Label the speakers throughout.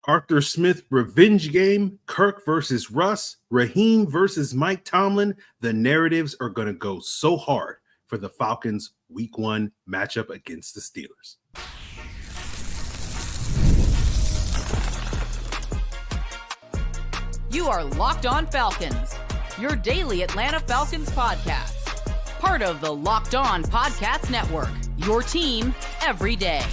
Speaker 1: Arthur Smith revenge game, Kirk versus Russ, Raheem versus Mike Tomlin. The narratives are going to go so hard for the Falcons' Week 1 matchup against the Steelers.
Speaker 2: You are Locked On Falcons, your daily Atlanta Falcons podcast. Part of the Locked On Podcast Network, your team every day.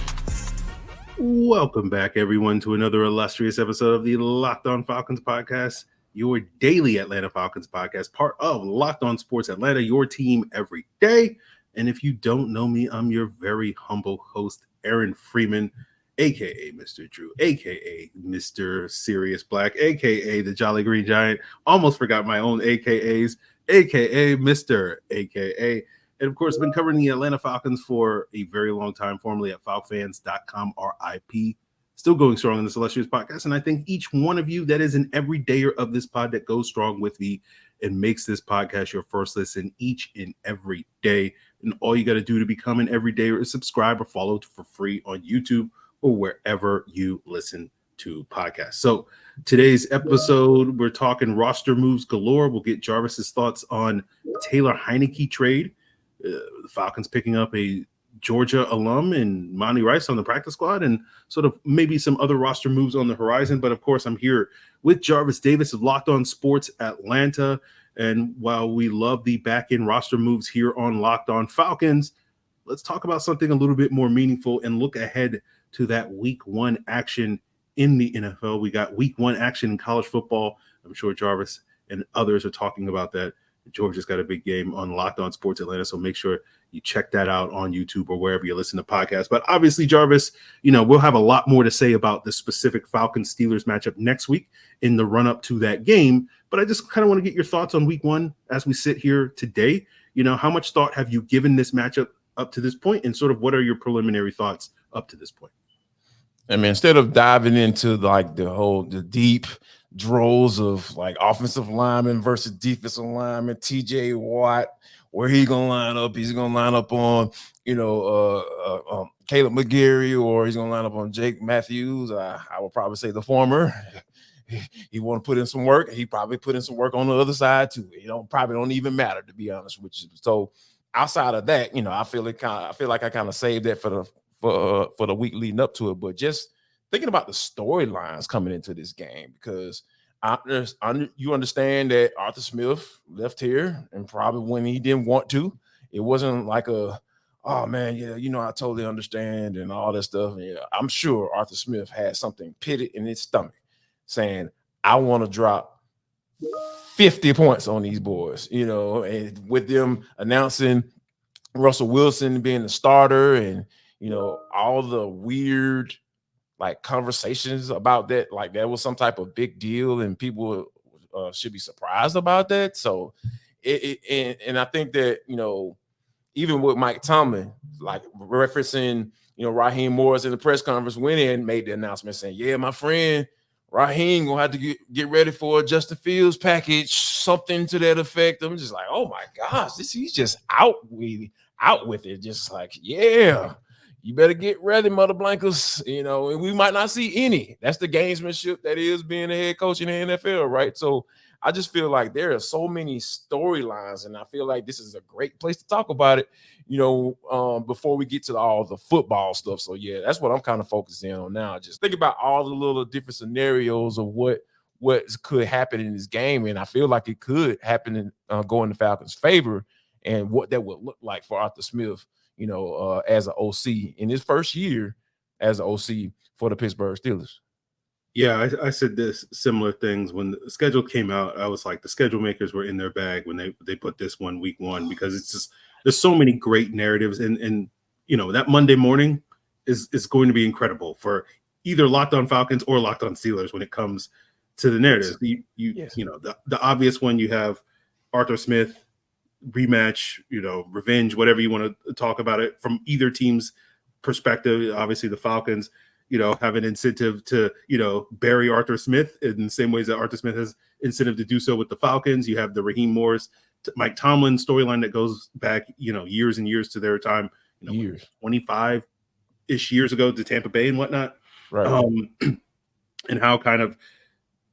Speaker 1: Welcome back, everyone, to another illustrious episode of the Locked On Falcons podcast, your daily Atlanta Falcons podcast, part of Locked On Sports Atlanta, your team every day. And if you don't know me, I'm your very humble host, Aaron Freeman, a.k.a. Mr. Drew, a.k.a. Mr. Sirius Black, a.k.a. the Jolly Green Giant. Almost forgot my own a.k.a.s, a.k.a. Mr. a.k.a. And, of course, been covering the Atlanta Falcons for a very long time, formerly at falcfans.com, RIP. Still going strong in this illustrious podcast. And I thank each one of you that is an everydayer of this pod that goes strong with me and makes this podcast your first listen each and every day. And all you got to do to become an everydayer is subscribe or follow for free on YouTube or wherever you listen to podcasts. So today's episode, we're talking roster moves galore. We'll get Jarvis's thoughts on Taylor Heinicke trade. The Falcons picking up a Georgia alum and Monty Rice on the practice squad, and sort of maybe some other roster moves on the horizon. But of course, I'm here with Jarvis Davis of Locked On Sports Atlanta. And while we love the back-end roster moves here on Locked On Falcons, let's talk about something a little bit more meaningful and look ahead to that Week 1 action in the NFL. We got Week 1 action in college football. I'm sure Jarvis and others are talking about that. Georgia's got a big game on Locked On Sports Atlanta, so make sure you check that out on YouTube or wherever you listen to podcasts. But obviously, Jarvis, we'll have a lot more to say about the specific Falcons-Steelers matchup next week in the run-up to that game. But I just kind of want to get your thoughts on Week 1 as we sit here today. How much thought have you given this matchup up to this point, and sort of what are your preliminary thoughts up to this point?
Speaker 3: I mean, instead of diving into the deep droves of like offensive lineman versus defensive lineman, TJ Watt, where he gonna line up? He's gonna line up on Caleb McGarry, or he's gonna line up on Jake Matthews. I would probably say the former. He want to put in some work. He probably put in some work on the other side too. Probably don't even matter, to be honest with you. So outside of that, I feel like I kind of saved that for the week leading up to it. But just thinking about the storylines coming into this game, because you understand that Arthur Smith left here, and probably when he didn't want to. It wasn't like oh man, yeah, I totally understand and all that stuff. Yeah, I'm sure Arthur Smith had something pitted in his stomach saying, I want to drop 50 points on these boys, and with them announcing Russell Wilson being the starter and, all the weird conversations about that, like that was some type of big deal and people should be surprised about that. So and I think that, even with Mike Tomlin, referencing, Raheem Morris in the press conference, went in and made the announcement saying, yeah, my friend Raheem gonna have to get ready for a Justin Fields package, something to that effect. I'm just like, oh my gosh, he's just out with it. Just like, yeah, you better get ready, Mother Blankers, and we might not see any. That's the gamesmanship that is being a head coach in the NFL, right? So I just feel like there are so many storylines, and I feel like this is a great place to talk about it, before we get to all the football stuff. So yeah, that's what I'm kind of focusing on now. Just think about all the little different scenarios of what could happen in this game, and I feel like it could happen in go in the Falcons' favor, and what that would look like for Arthur Smith, as an OC in his first year as an OC for the Pittsburgh Steelers.
Speaker 1: Yeah, I said similar things when the schedule came out. I was like, the schedule makers were in their bag when they put this one Week 1, because it's just, there's so many great narratives, and that Monday morning is going to be incredible for either Locked On Falcons or Locked On Steelers when it comes to the narratives. Yes. The obvious one, you have Arthur Smith rematch, revenge, whatever you want to talk about it from either team's perspective. Obviously the Falcons have an incentive to, bury Arthur Smith in the same ways that Arthur Smith has incentive to do so with the Falcons. You have the Raheem Morris, Mike Tomlin storyline that goes back, years and years to their time, years, 25-ish years ago to Tampa Bay and whatnot.
Speaker 3: Right.
Speaker 1: and how kind of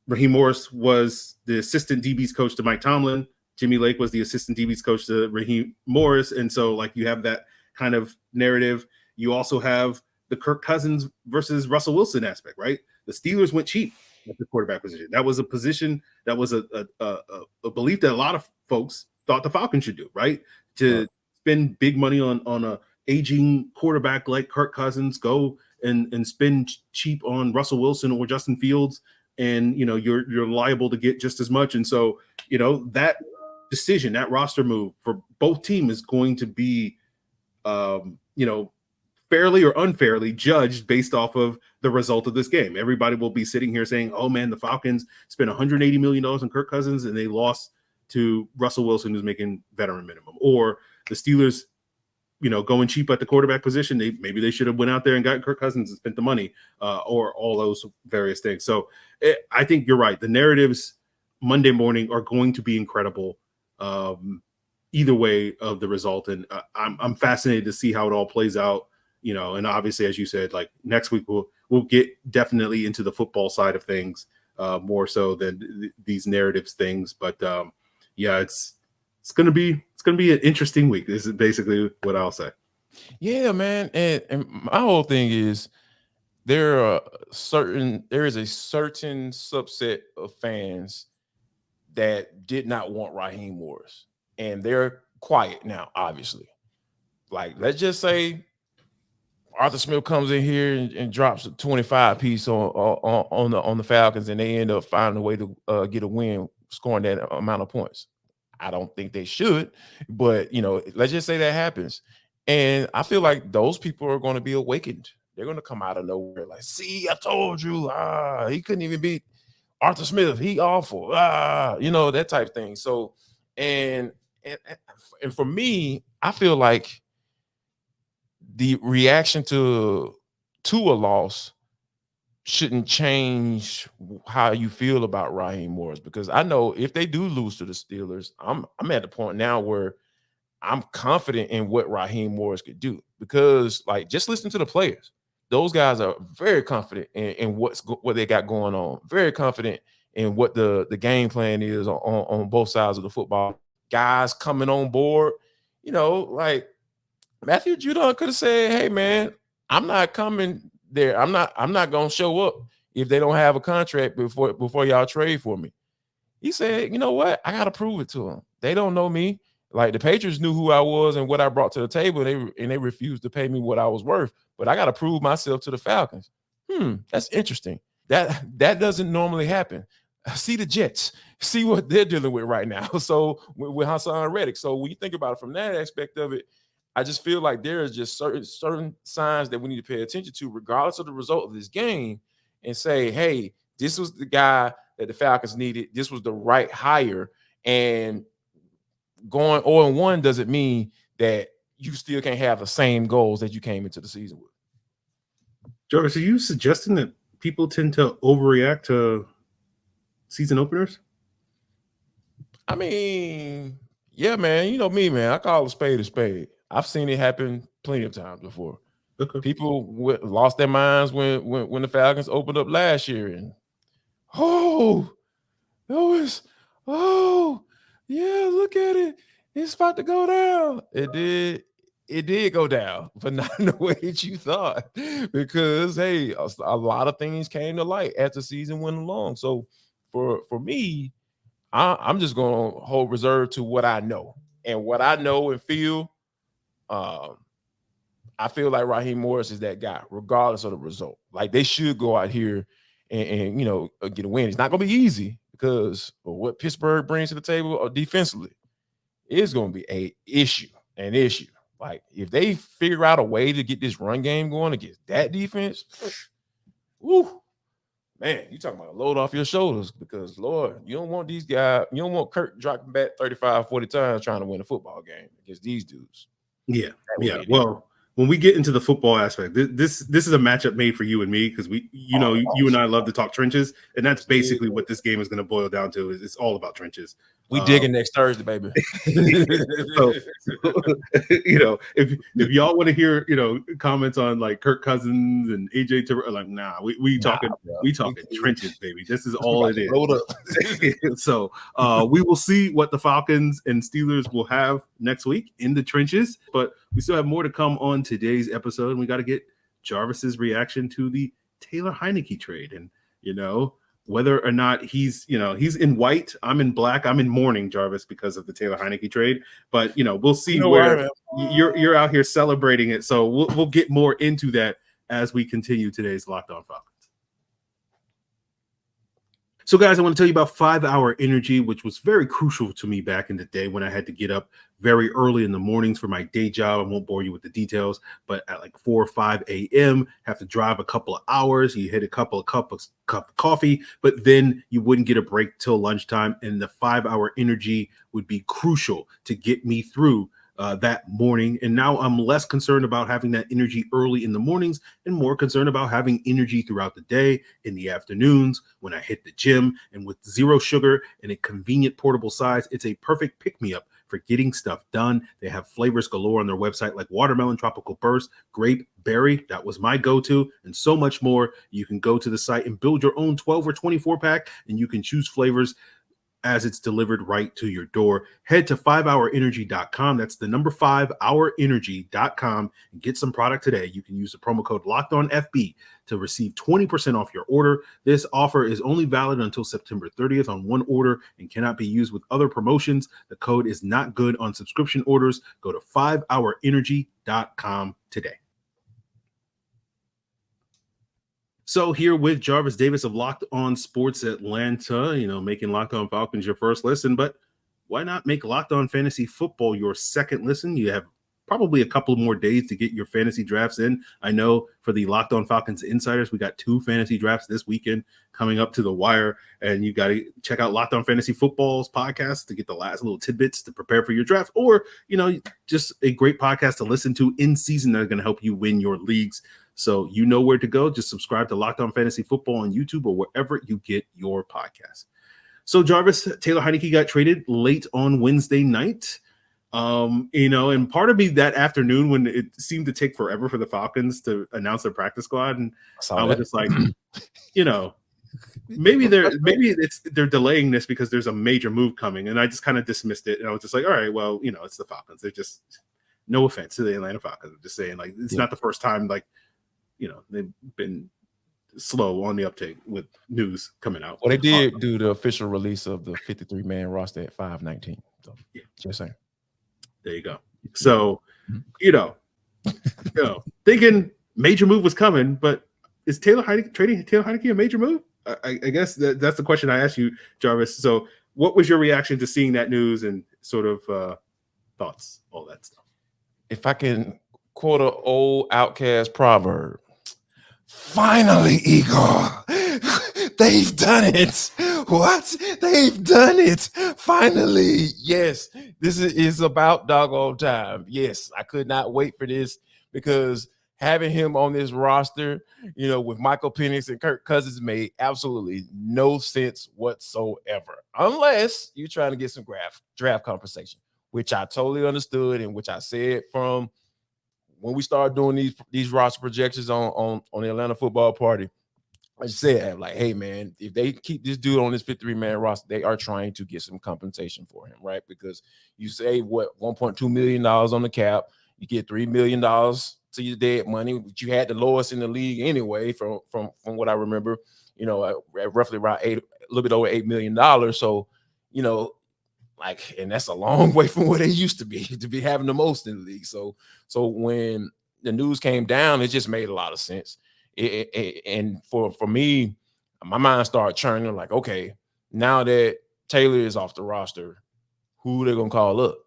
Speaker 1: Raheem Morris was the assistant DB's coach to Mike Tomlin. Jimmy Lake was the assistant DB's coach to Raheem Morris. And so, like, you have that kind of narrative. You also have the Kirk Cousins versus Russell Wilson aspect, right? The Steelers went cheap at the quarterback position. That was a position that was a belief that a lot of folks thought the Falcons should do, right? To spend big money on a aging quarterback like Kirk Cousins, go and spend cheap on Russell Wilson or Justin Fields, and you're liable to get just as much. And so that decision, that roster move for both teams is going to be fairly or unfairly judged based off of the result of this game. Everybody will be sitting here saying, oh man, the Falcons spent $180 million on Kirk Cousins and they lost to Russell Wilson, who's making veteran minimum. Or the Steelers going cheap at the quarterback position, maybe they should have went out there and got Kirk Cousins and spent the money, or all those various things. So I think you're right. The narratives Monday morning are going to be incredible, either way of the result. And I'm fascinated to see how it all plays out. And obviously, as you said, like next week we'll get definitely into the football side of things, more so than these narratives things. But yeah, it's gonna be an interesting week. This is basically what I'll say.
Speaker 3: Yeah, man. And my whole thing is there is a certain subset of fans that did not want Raheem Morris, and they're quiet now, obviously. Like, let's just say Arthur Smith comes in here and drops a 25 piece on the Falcons, and they end up finding a way to get a win, scoring that amount of points. I don't think they should, but let's just say that happens. And I feel like those people are going to be awakened. They're going to come out of nowhere like, see, I told you, he couldn't even beat Arthur Smith. He awful, that type of thing. So, and for me, I feel like the reaction to a loss shouldn't change how you feel about Raheem Morris, because I know if they do lose to the Steelers, I'm at the point now where I'm confident in what Raheem Morris could do, because like, just listen to the players. Those guys are very confident in what they got going on, very confident in what the game plan is on both sides of the football. Guys coming on board, like Matthew Judon could have said, hey man, I'm not coming there. I'm not going to show up if they don't have a contract before y'all trade for me. He said, you know what? I got to prove it to them. They don't know me. Like, the Patriots knew who I was and what I brought to the table, and they refused to pay me what I was worth. But I got to prove myself to the Falcons. That's interesting. That doesn't normally happen. See the Jets. See what they're dealing with right now. So with Hassan Reddick. So when you think about it from that aspect of it, I just feel like there is just certain signs that we need to pay attention to, regardless of the result of this game, and say, hey, this was the guy that the Falcons needed. This was the right hire. And going 0-1 doesn't mean that you still can't have the same goals that you came into the season with.
Speaker 1: Jarvis, are you suggesting that people tend to overreact to season openers?
Speaker 3: I mean, yeah, man. You know me, man. I call a spade a spade. I've seen it happen plenty of times before.
Speaker 1: Okay.
Speaker 3: People lost their minds when the Falcons opened up last year, and yeah, look at it. It's about to go down. It did go down, but not in the way that you thought, because hey, a lot of things came to light as the season went along. So for me, I'm just going to hold reserve to what I know, and what I know and feel. I feel like Raheem Morris is that guy, regardless of the result. Like, they should go out here and get a win. It's not going to be easy, because of what Pittsburgh brings to the table defensively is going to be an issue. Like, if they figure out a way to get this run game going against that defense, woo, man, you talking about a load off your shoulders, because, Lord, you don't want these guys, you don't want Kirk dropping back 35, 40 times trying to win a football game against these dudes.
Speaker 1: Yeah. Well, when we get into the football aspect, this is a matchup made for you and me, because you and I love to talk trenches, and that's basically what this game is going to boil down to. It's all about trenches.
Speaker 3: We digging next Thursday, baby.
Speaker 1: So, if y'all want to hear, comments on like Kirk Cousins and AJ Terrell, like, we talking trenches, baby. This is all it is. So we will see what the Falcons and Steelers will have next week in the trenches, but we still have more to come on today's episode, and we got to get Jarvis's reaction to the Taylor Heinicke trade, and whether or not he's in white, I'm in black, I'm in mourning, Jarvis, because of the Taylor Heinicke trade. But we'll see where you're out here celebrating it. So we'll get more into that as we continue today's Locked On Falcons. So, guys, I want to tell you about 5 Hour Energy, which was very crucial to me back in the day when I had to get up very early in the mornings for my day job. I won't bore you with the details, but at like 4 or 5 a.m., have to drive a couple of hours. You hit a cup of coffee, but then you wouldn't get a break till lunchtime. And the 5 Hour Energy would be crucial to get me through that morning. And now I'm less concerned about having that energy early in the mornings and more concerned about having energy throughout the day, in the afternoons, when I hit the gym. And with zero sugar and a convenient portable size, it's a perfect pick-me-up for getting stuff done. They have flavors galore on their website, like watermelon, tropical burst, grape, berry, that was my go-to, and so much more. You can go to the site and build your own 12 or 24 pack, and you can choose flavors as it's delivered right to your door. Head to 5hourenergy.com. That's the number 5hourenergy.com, and get some product today. You can use the promo code LOCKEDONFB to receive 20% off your order. This offer is only valid until September 30th on one order and cannot be used with other promotions. The code is not good on subscription orders. Go to 5hourenergy.com today. So here with Jarvis Davis of Locked On Sports Atlanta, making Locked On Falcons your first listen, but why not make Locked On Fantasy Football your second listen? You have probably a couple more days to get your fantasy drafts in. I know for the Locked On Falcons Insiders, we got 2 fantasy drafts this weekend coming up to the wire, and you got to check out Locked On Fantasy Football's podcast to get the last little tidbits to prepare for your draft, or, just a great podcast to listen to in season that are going to help you win your leagues. So you know where to go. Just subscribe to Locked On Fantasy Football on YouTube or wherever you get your podcast. So Jarvis, Taylor Heinicke got traded late on Wednesday night. And part of me that afternoon, when it seemed to take forever for the Falcons to announce their practice squad, and I was just like, maybe they're delaying this because there's a major move coming, and I just kind of dismissed it. And I was just like, all right, well, it's the Falcons. They're just, no offense to the Atlanta Falcons, I'm just saying, like, it's not the first time, like, they've been slow on the uptake with news coming out.
Speaker 3: Well, they did do the official release of the 53-man roster at 5/19. So, just saying.
Speaker 1: There you go. So, thinking major move was coming, but is trading Taylor Heinicke a major move? I guess that's the question I asked you, Jarvis. So, what was your reaction to seeing that news and sort of thoughts, all that stuff?
Speaker 3: If I can quote an old Outcast proverb, finally, Igor, they've done it. What? They've done it. Finally. Yes, this is about doggone time. Yes, I could not wait for this, because having him on this roster, with Michael Penix and Kirk Cousins made absolutely no sense whatsoever, unless you're trying to get some draft compensation, which I totally understood, and which I said from when we started doing these roster projections on the Atlanta Football Party. I said, like, hey, man, if they keep this dude on this 53-man roster, they are trying to get some compensation for him, right? Because you save, $1.2 million on the cap. You get $3 million to your dead money, which you had the lowest in the league anyway, from what I remember, at roughly around a little bit over $8 million. So, and that's a long way from where they used to be having the most in the league. So when the news came down, it just made a lot of sense. And for me, my mind started churning, like, okay, now that Taylor is off the roster, who they're gonna call up?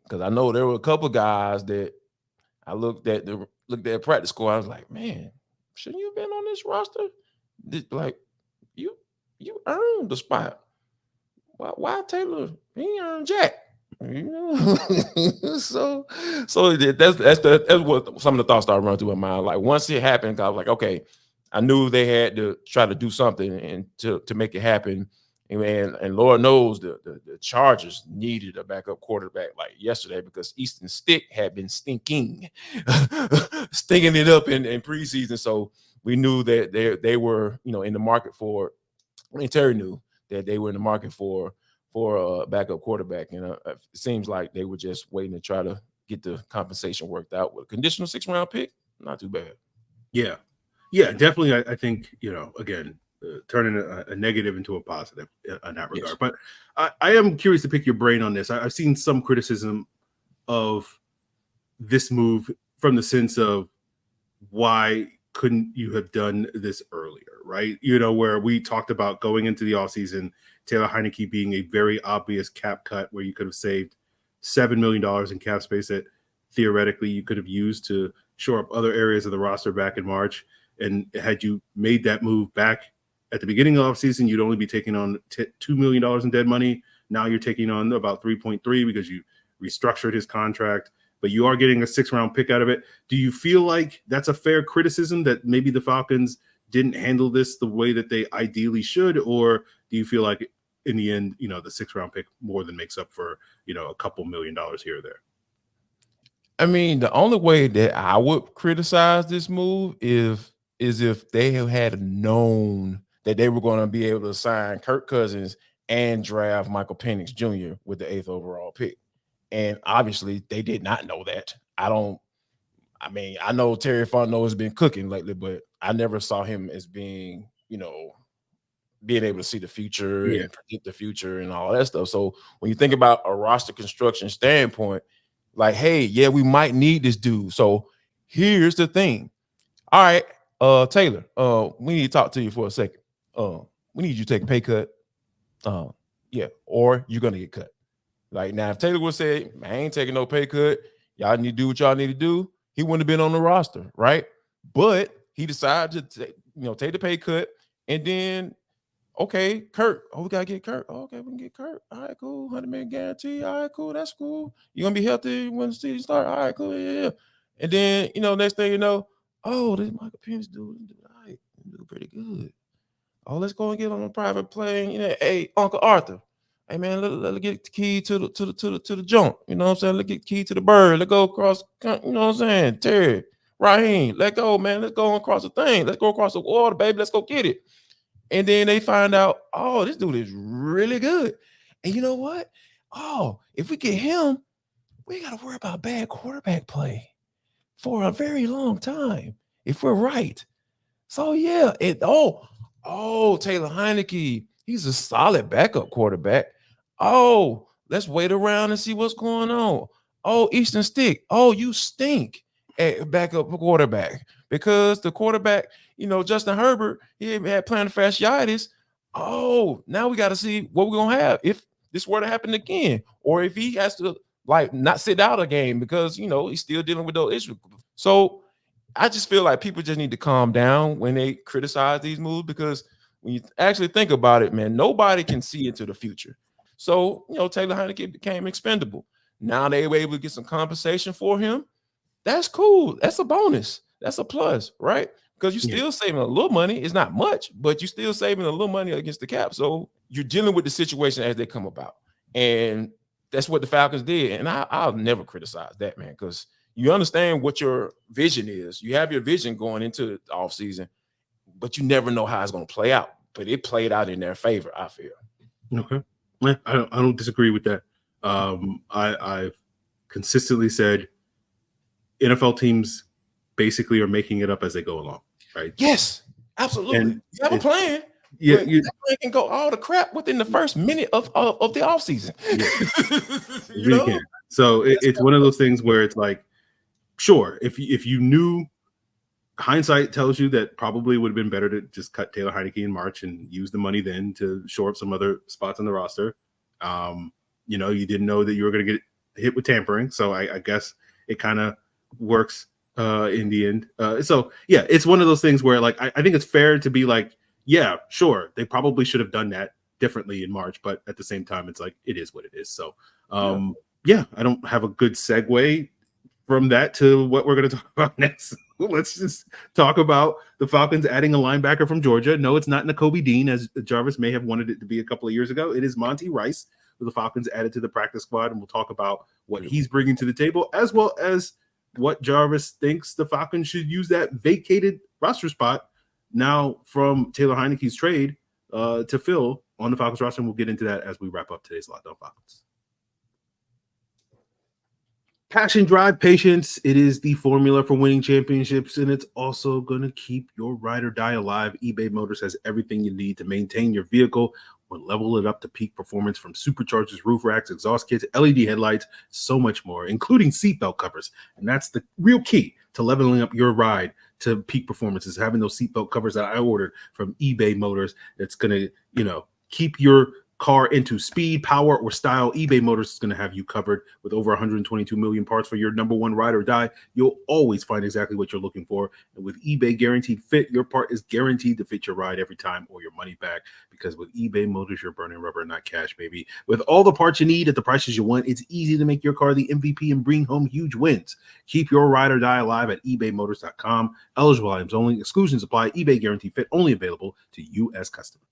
Speaker 3: Because I know there were a couple guys that I looked at practice score. I was like, man, shouldn't you have been on this roster? Like, you earned the spot. Why Taylor? He ain't earned jack. So that's what some of the thoughts started running through my mind. Like, once it happened, I was like, okay, I knew they had to try to do something and to make it happen. And Lord knows the Chargers needed a backup quarterback like yesterday because Easton Stick had been stinking it up in preseason. So we knew that they were, in the market for. I mean, Terry knew that they were in the market for a backup quarterback, and it seems like they were just waiting to try to get the compensation worked out with a conditional 6th-round pick. Not too bad.
Speaker 1: Yeah, definitely. I think again. Turning a negative into a positive in that regard. Yes. But I am curious to pick your brain on this. I've seen some criticism of this move from the sense of why couldn't you have done this earlier, right? Where we talked about going into the offseason, Taylor Heinicke being a very obvious cap cut where you could have saved $7 million in cap space that theoretically you could have used to shore up other areas of the roster back in March. And had you made that move back at the beginning of the offseason, you'd only be taking on $2 million in dead money. Now you're taking on about 3.3 because you restructured his contract, but you are getting a 6th-round pick out of it. Do you feel like that's a fair criticism that maybe the Falcons didn't handle this the way that they ideally should? Or do you feel like in the end, the 6th-round pick more than makes up for, a couple $1 million here or there?
Speaker 3: I mean, the only way that I would criticize this move is if they had known that they were going to be able to sign Kirk Cousins and draft Michael Penix Jr. with the 8th overall pick. And obviously they did not know that. I know Terry Fontenot has been cooking lately, but I never saw him as being, being able to see the future and predict the future and all that stuff. So when you think about a roster construction standpoint, like, hey, yeah, we might need this dude. So here's the thing. All right, Taylor, we need to talk to you for a second. We need you to take a pay cut. Or you're gonna get cut. Like now, if Taylor would say, I ain't taking no pay cut, y'all need to do what y'all need to do, he wouldn't have been on the roster, right? But he decided to take the pay cut, and then okay, Kurt. Oh, we gotta get Kurt. Oh, okay, we can get Kurt. All right, cool. $100 million guarantee. All right, cool. That's cool. You gonna be healthy when the season start. All right, cool. Yeah. And then next thing you know, oh, this Michael Penix dude, all right, do pretty good. Oh, let's go and get on a private plane. Hey, Uncle Arthur. Hey man, let's get the key to the joint. You know what I'm saying? Let's get the key to the bird. Let's go across. You know what I'm saying? Terry, Raheem, let go, man. Let's go across the thing. Let's go across the water, baby. Let's go get it. And then they find out, oh, this dude is really good. And you know what? Oh, if we get him, we got to worry about bad quarterback play for a very long time if we're right. So yeah, Taylor Heinicke, he's a solid backup quarterback. Oh, let's wait around and see what's going on. Oh, Easton Stick. Oh, you stink at backup quarterback because the quarterback, Justin Herbert, he had plantar fasciitis. Oh, now we got to see what we're going to have if this were to happen again, or if he has to not sit out a game because, he's still dealing with those issues. So I just feel like people just need to calm down when they criticize these moves, because when you actually think about it, man, nobody can see into the future. So, Taylor Heinicke became expendable. Now they were able to get some compensation for him. That's cool. That's a bonus. That's a plus, right? Because you're still saving a little money. It's not much, but you're still saving a little money against the cap. So you're dealing with the situation as they come about. And that's what the Falcons did. And I'll never criticize that, man, because you understand what your vision is. You have your vision going into the offseason, but you never know how it's going to play out. But it played out in their favor, I feel.
Speaker 1: Okay. I don't disagree with that. I've consistently said NFL teams basically are making it up as they go along, right?
Speaker 3: Yes, absolutely. And you have a plan.
Speaker 1: Yeah,
Speaker 3: that plan can go all the crap within the first minute of the offseason.
Speaker 1: Yeah. You really can. So it's one of those things where it's like, sure, if you knew, hindsight tells you that probably would have been better to just cut Taylor Heinicke in March and use the money then to shore up some other spots on the roster. You didn't know that you were going to get hit with tampering, so I guess it kind of works in the end. So yeah, it's one of those things where I think it's fair to be like, yeah, sure, they probably should have done that differently in March, but at the same time, it's like it is what it is. So I don't have a good segue from that to what we're going to talk about next. let's just talk about the Falcons adding a linebacker from Georgia. No, it's not Nakobe Dean, as Jarvis may have wanted it to be a couple of years ago. It is Monty Rice, who the Falcons added to the practice squad, and we'll talk about what he's bringing to the table, as well as what Jarvis thinks the Falcons should use that vacated roster spot now from Taylor Heinicke's trade to fill on the Falcons roster, and we'll get into that as we wrap up today's Locked On Falcons. Passion, drive, patience. It is the formula for winning championships, and it's also going to keep your ride or die alive. eBay Motors has everything you need to maintain your vehicle or level it up to peak performance, from superchargers, roof racks, exhaust kits, LED headlights, so much more, including seatbelt covers. And that's the real key to leveling up your ride to peak performance, is having those seatbelt covers that I ordered from eBay Motors. It's going to, keep your car into speed, power, or style. eBay Motors is going to have you covered with over 122 million parts for your number one ride or die. You'll always find exactly what you're looking for. And with eBay Guaranteed Fit, your part is guaranteed to fit your ride every time or your money back. Because with eBay Motors, you're burning rubber, not cash, baby. With all the parts you need at the prices you want, it's easy to make your car the MVP and bring home huge wins. Keep your ride or die alive at ebaymotors.com. Eligible items only. Exclusions apply. eBay Guaranteed Fit only available to U.S. customers.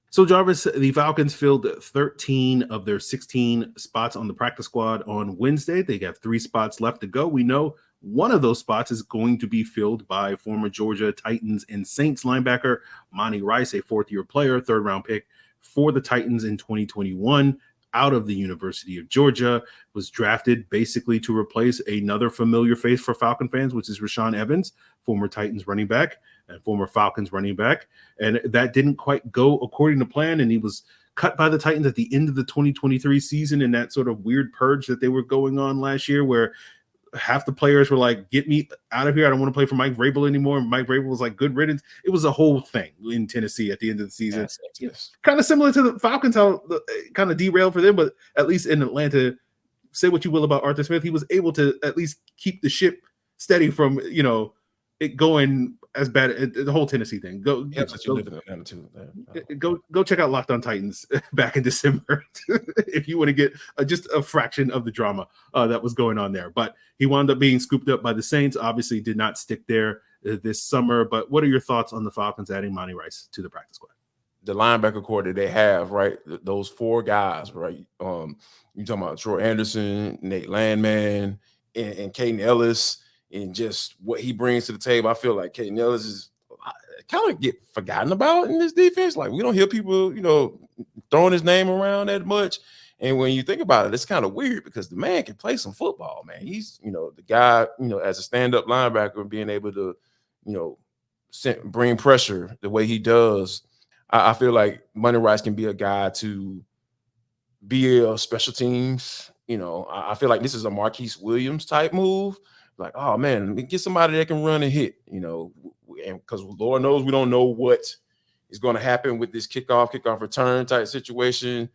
Speaker 1: So, Jarvis, the Falcons filled 13 of their 16 spots on the practice squad on Wednesday. They have 3 spots left to go. We know one of those spots is going to be filled by former Georgia Titans and Saints linebacker Monty Rice, a fourth-year player, third-round pick for the Titans in 2021 out of the University of Georgia, was drafted basically to replace another familiar face for Falcon fans, which is Rashaan Evans, former Titans running back and former Falcons running back. And that didn't quite go according to plan, and he was cut by the Titans at the end of the 2023 season in that sort of weird purge that they were going on last year, where half the players were like, get me out of here. I don't want to play for Mike Vrabel anymore. And Mike Vrabel was like, good riddance. It was a whole thing in Tennessee at the end of the season. Yes. Kind of similar to the Falcons, how kind of derailed for them, but at least in Atlanta, say what you will about Arthur Smith, he was able to at least keep the ship steady from, it going as bad. The whole Tennessee thing. Go check out Locked On Titans back in December if you want to get just a fraction of the drama that was going on there. But he wound up being scooped up by the Saints. Obviously, did not stick there this summer. But what are your thoughts on the Falcons adding Monty Rice to the practice squad?
Speaker 3: The linebacker core that they have, right? Those 4 guys, right? You talking about Troy Anderson, Nate Landman, and Caden Ellis. And just what he brings to the table. I feel like Caden Ellis is kind of get forgotten about in this defense. Like, we don't hear people, throwing his name around that much. And when you think about it, it's kind of weird because the man can play some football, man. He's, the guy, as a stand-up linebacker, being able to, bring pressure the way he does. I feel like Monty Rice can be a guy to be a special teams. I feel like this is a Marquise Williams type move. Like, oh man, get somebody that can run and hit, and because Lord knows we don't know what is going to happen with this kickoff return type situation.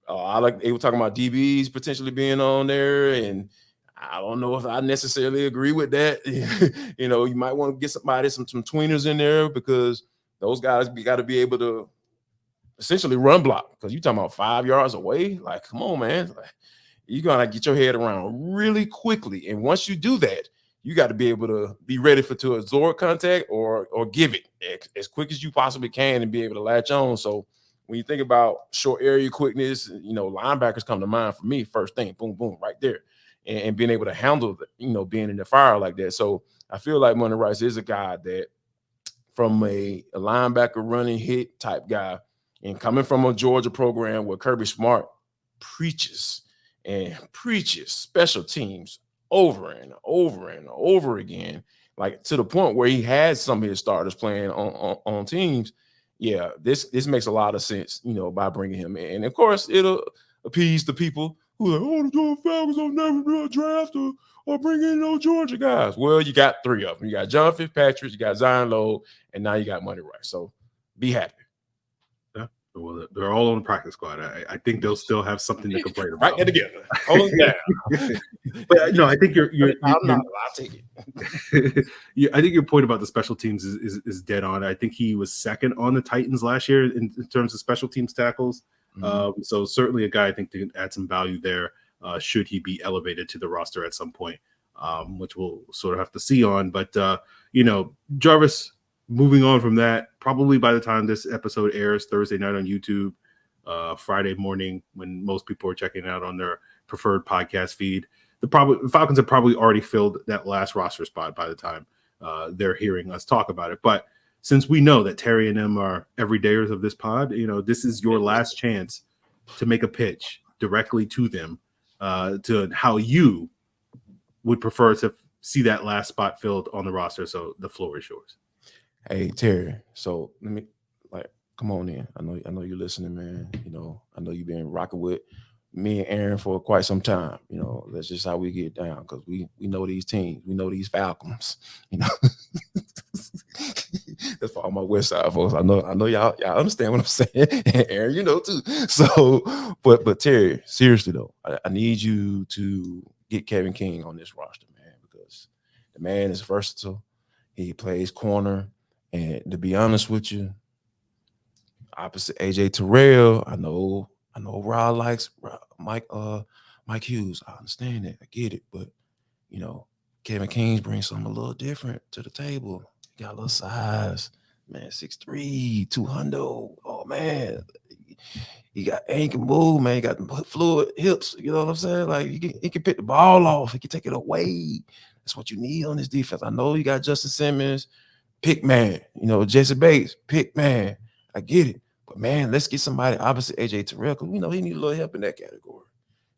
Speaker 3: They were talking about DBs potentially being on there, and I don't know if I necessarily agree with that. You might want to get somebody some tweeners in there, because those guys got to be able to essentially run block, because you're talking about 5 yards away. Like, come on, man. You got to get your head around really quickly. And once you do that, you got to be able to be ready to absorb contact or give it as quick as you possibly can and be able to latch on. So when you think about short area quickness, linebackers come to mind for me first thing, boom, boom, right there. And being able to handle, being in the fire like that. So I feel like Monty Rice is a guy that, from a linebacker running hit type guy, and coming from a Georgia program where Kirby Smart preaches special teams over and over and over again, like to the point where he has some of his starters playing on teams. Yeah, this makes a lot of sense, by bringing him in. And of course, it'll appease the people who are like, oh, the Georgia Falcons will never do a draft or bring in no Georgia guys. Well, you got 3 of them. You got John Fitzpatrick, you got Zion Lowe, and now you got Monty Rice. So be happy.
Speaker 1: Well, they're all on the practice squad. I think they'll still have something to complain about.
Speaker 3: Right there together. Hold it down.
Speaker 1: But no, I think I'll
Speaker 3: take it.
Speaker 1: I think your point about the special teams is dead on. I think he was second on the Titans last year in terms of special teams tackles. Mm-hmm. So certainly a guy I think that can add some value there should he be elevated to the roster at some point. which we'll sort of have to see on. But, Jarvis, moving on from that, probably by the time this episode airs Thursday night on YouTube, Friday morning when most people are checking out on their preferred podcast feed, the Falcons have probably already filled that last roster spot by the time they're hearing us talk about it. But since we know that Terry and them are everydayers of this pod, this is your last chance to make a pitch directly to them to how you would prefer to see that last spot filled on the roster. So the floor is yours.
Speaker 3: Hey, Terry. So let me come on in. I know you're listening, man. I know you've been rocking with me and Aaron for quite some time. That's just how we get down because we know these teams. We know these Falcons. That's for all my West Side folks. I know y'all understand what I'm saying. And Aaron, too. So, but Terry, seriously though, I need you to get Kevin King on this roster, man, because the man is versatile. He plays corner, and to be honest with you, opposite AJ Terrell, I know Rod likes Mike Hughes. I understand that. I get it. But, Kevin King brings something a little different to the table. He got a little size. Man, 6'3", 200. Oh, man. He can move, man. He got fluid hips. You know what I'm saying? Like, he can pick the ball off. He can take it away. That's what you need on this defense. I know you got Justin Simmons, pick man. Jesse Bates, pick man. I get it. But, man, let's get somebody opposite AJ Terrell because we know he need a little help in that category.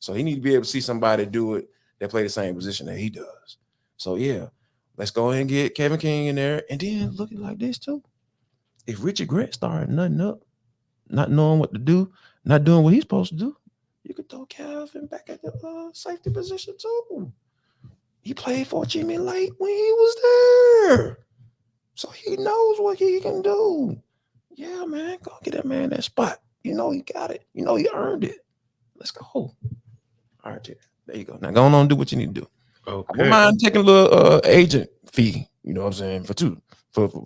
Speaker 3: So he need to be able to see somebody do it that play the same position that he does. So, yeah, let's go ahead and get Kevin King in there. And then look at it like this, too. If Richard Grant started nutting up, not knowing what to do, not doing what he's supposed to do, you could throw Kevin back at the safety position, too. He played for Jimmy Lake when he was there. So he knows what he can do. Yeah, man, go get that man that spot. He got it. He earned it. Let's go. All right, there you go. Now go on and do what you need to do.
Speaker 1: Okay.
Speaker 3: I don't mind taking a little agent fee. You know what I'm saying? For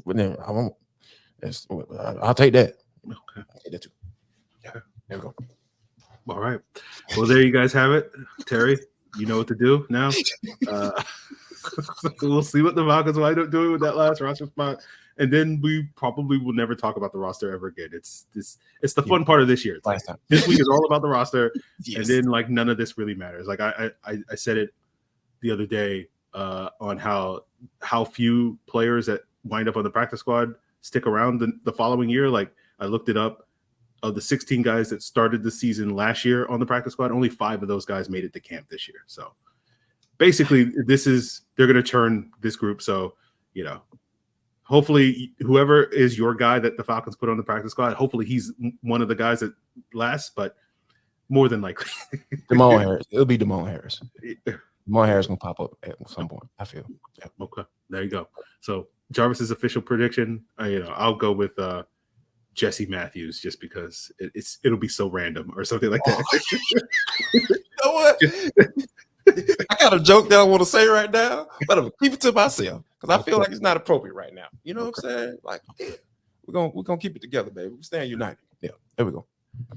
Speaker 3: them, I'll take that.
Speaker 1: Okay.
Speaker 3: I'll take that too. Yeah, there we go.
Speaker 1: All right. Well, there you guys have it. Terry, you know what to do now. We'll see what the Falcons wind up doing with that last roster spot. And then we probably will never talk about the roster ever again. It's the fun part of this year. It's like, this week is all about the roster, and then none of this really matters. Like I said it the other day on how few players that wind up on the practice squad stick around the following year. Like I looked it up. Of the 16 guys that started the season last year on the practice squad, only 5 of those guys made it to camp this year. So basically, they're going to turn this group. So hopefully, whoever is your guy that the Falcons put on the practice squad, hopefully he's one of the guys that lasts, but more than likely.
Speaker 3: Damon Harris. It'll be Damon Harris. Damon Harris going to pop up at some point, I feel. Yeah.
Speaker 1: Okay, there you go. So Jarvis's official prediction, I'll go with Jesse Matthews just because it'll be so random or something like that.
Speaker 3: You know what? I got a joke that I want to say right now, but I'm gonna keep it to myself because I feel like it's not appropriate right now. You know what I'm saying? Like, yeah, we're gonna keep it together, baby. We stand united. Yeah, there we go.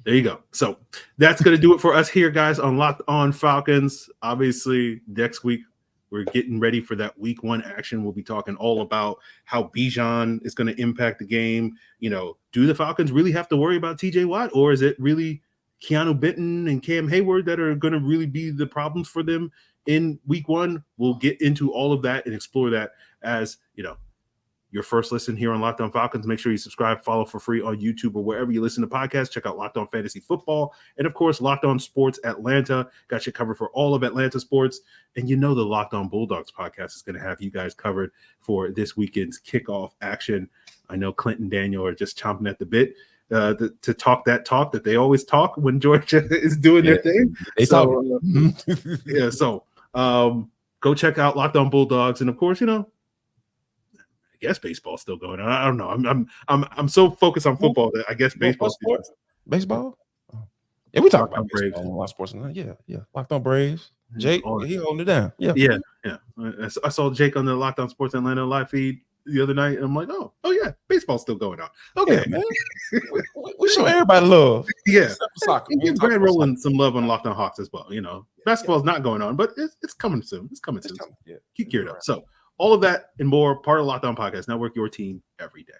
Speaker 1: There you go. So that's gonna do it for us here, guys, on Locked On Falcons. Obviously, next week we're getting ready for that week 1 action. We'll be talking all about how Bijan is going to impact the game. Do the Falcons really have to worry about TJ Watt, or is it really Keanu Benton and Cam Hayward that are going to really be the problems for them in week 1? We'll get into all of that and explore that as, your first listen here on Locked On Falcons. Make sure you subscribe, follow for free on YouTube or wherever you listen to podcasts. Check out Locked On Fantasy Football. And, of course, Locked On Sports Atlanta. Got you covered for all of Atlanta sports. And the Locked On Bulldogs podcast is going to have you guys covered for this weekend's kickoff action. I know Clint and Daniel are just chomping at the bit to talk that talk that they always talk when Georgia is doing their thing. So go check out Locked On Bulldogs. And, of course, I guess baseball's still going on. I don't know. I'm so focused on football that I guess baseball.
Speaker 3: Baseball? Yeah, we talk about baseball on a lot of sports. Yeah. Locked On Braves. Jake, he holding it down. Yeah. I saw Jake on the Locked On Sports Atlanta live feed the other night, and I'm like, oh yeah, baseball's still going on. Okay, man. we show everybody love.
Speaker 1: Yeah, soccer. Give Grant Rowland some love on Locked On Hawks as well. Basketball's not going on, but it's coming soon. It's coming soon.
Speaker 3: Yeah.
Speaker 1: Keep geared up. So all of that and more, part of Locked On Podcast Network, your team every day.